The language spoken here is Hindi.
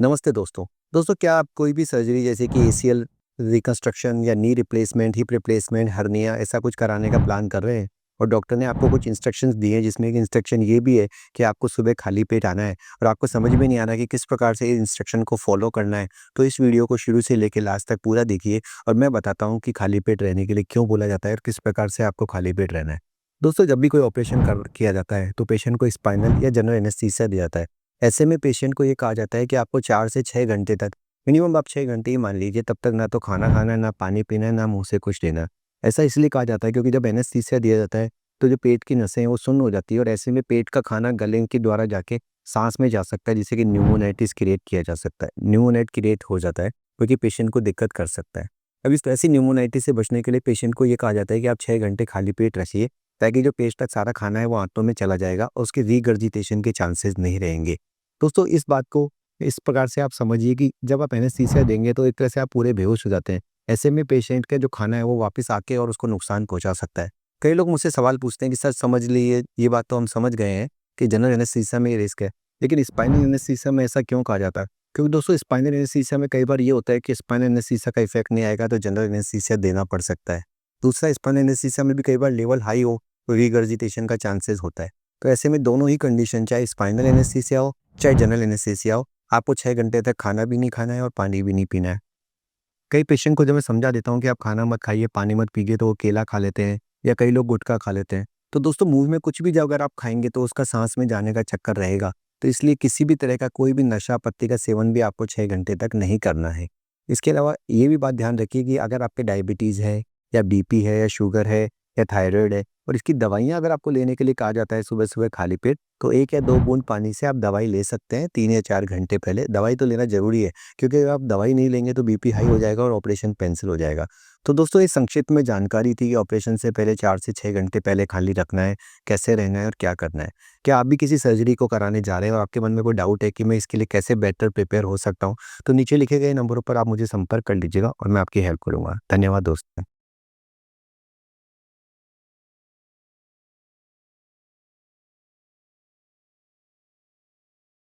नमस्ते दोस्तों। दोस्तों क्या आप कोई भी सर्जरी जैसे कि एसीएल रिकंस्ट्रक्शन या knee replacement, hip replacement, hernia ऐसा कुछ कराने का प्लान कर रहे हैं और डॉक्टर ने आपको कुछ इंस्ट्रक्शंस दिए हैं जिसमें एक इंस्ट्रक्शन ये भी है कि आपको सुबह खाली पेट आना है और आपको समझ में नहीं आ रहा कि किस प्रकार से इस इंस्ट्रक्शन को फॉलो करना है। तो इस वीडियो को शुरू से लेके लास्ट तक पूरा देखिए और मैं बताता हूँ कि खाली पेट रहने के लिए क्यों बोला जाता है और किस प्रकार से आपको खाली पेट रहना है। दोस्तों जब भी कोई ऑपरेशन कर किया जाता है तो पेशेंट को स्पाइनल या जनरल एनेस्थीसिया दिया जाता है। ऐसे में पेशेंट को ये कहा जाता है कि आपको 4 से 6 घंटे तक, मिनिमम आप 6 घंटे ही मान लीजिए, तब तक ना तो खाना खाना है, ना पानी पीना है, ना मुँह से कुछ लेना है। ऐसा इसलिए कहा जाता है क्योंकि जब एनेस्थीसिया दिया जाता है, तो जो पेट की नसें हैं वो सुन्न हो जाती है और ऐसे में पेट का खाना गले के द्वारा जाके साँस में जा सकता है जिससे कि न्यूमोनाइटिस क्रिएट किया जा सकता है। न्यूमोनाइट क्रिएट हो जाता है, जो कि पेशेंट को दिक्कत कर सकता है। अब इस ऐसी न्यूमोनाइटिस से बचने के लिए पेशेंट को ये कहा जाता है कि आप 6 घंटे खाली पेट रखिए, ताकि जो पेट तक सारा खाना है वो आंतों में चला जाएगा और उसके रीगर्जिटेशन के चांसेस नहीं रहेंगे। दोस्तों इस बात को इस प्रकार से आप समझिए कि जब आप एनेस्थीसिया देंगे तो एक तरह से आप पूरे बेहोश हो जाते हैं। ऐसे में पेशेंट का जो खाना है वो वापस आके और उसको नुकसान पहुंचा सकता है। कई लोग मुझसे सवाल पूछते हैं कि सर समझ लिए, ये बात तो हम समझ गए हैं कि जनरल एनेस्थीसिया में ये रिस्क है, लेकिन स्पाइनल एनेस्थीसिया में ऐसा क्यों कहा जाता है? क्योंकि दोस्तों स्पाइनल एनेस्थीसिया में कई बार ये होता है कि स्पाइनल एनेस्थीसिया का इफेक्ट नहीं आएगा तो जनरल एनेस्थीसिया देना पड़ सकता है। दूसरा, स्पाइनल एनेस्थीसिया में भी कई बार लेवल हाई हो तो रीगर्जिटेशन का चांसेस होता है। तो ऐसे में दोनों ही कंडीशन, चाहे स्पाइनल एनेस्थीसिया हो चाहे जनरल एनेस्थीसिया हो, आपको 6 घंटे तक खाना भी नहीं खाना है और पानी भी नहीं पीना है। कई पेशेंट को जब मैं समझा देता हूँ कि आप खाना मत खाइए, पानी मत पीजिए, तो वो केला खा लेते हैं या कई लोग गुटखा खा लेते हैं। तो दोस्तों मुँह में कुछ भी अगर आप खाएँगे तो उसका साँस में जाने का चक्कर रहेगा। तो इसलिए किसी भी तरह का कोई भी नशा पत्ती का सेवन भी आपको 6 घंटे तक नहीं करना है। इसके अलावा ये भी बात ध्यान रखिए कि अगर आपके डायबिटीज़ है या बीपी है या शुगर है या थायरॉइड है और इसकी दवाइयाँ अगर आपको लेने के लिए कहा जाता है सुबह-सुबह खाली पेट, तो 1 या 2 बूंद पानी से आप दवाई ले सकते हैं 3 या 4 घंटे पहले। दवाई तो लेना ज़रूरी है क्योंकि अगर आप दवाई नहीं लेंगे तो बीपी हाई हो जाएगा और ऑपरेशन कैंसल हो जाएगा। तो दोस्तों ये संक्षिप्त में जानकारी थी कि ऑपरेशन से पहले 4 से 6 घंटे पहले खाली रखना है, कैसे रहना है और क्या करना है। क्या आप भी किसी सर्जरी को कराने जा रहे हैं और आपके मन में कोई डाउट है कि मैं इसके लिए कैसे बेटर प्रिपेयर हो सकता हूँ? तो नीचे लिखे गए नंबरों पर आप मुझे संपर्क कर लीजिएगा और मैं आपकी हेल्प करूँगा। धन्यवाद दोस्तों।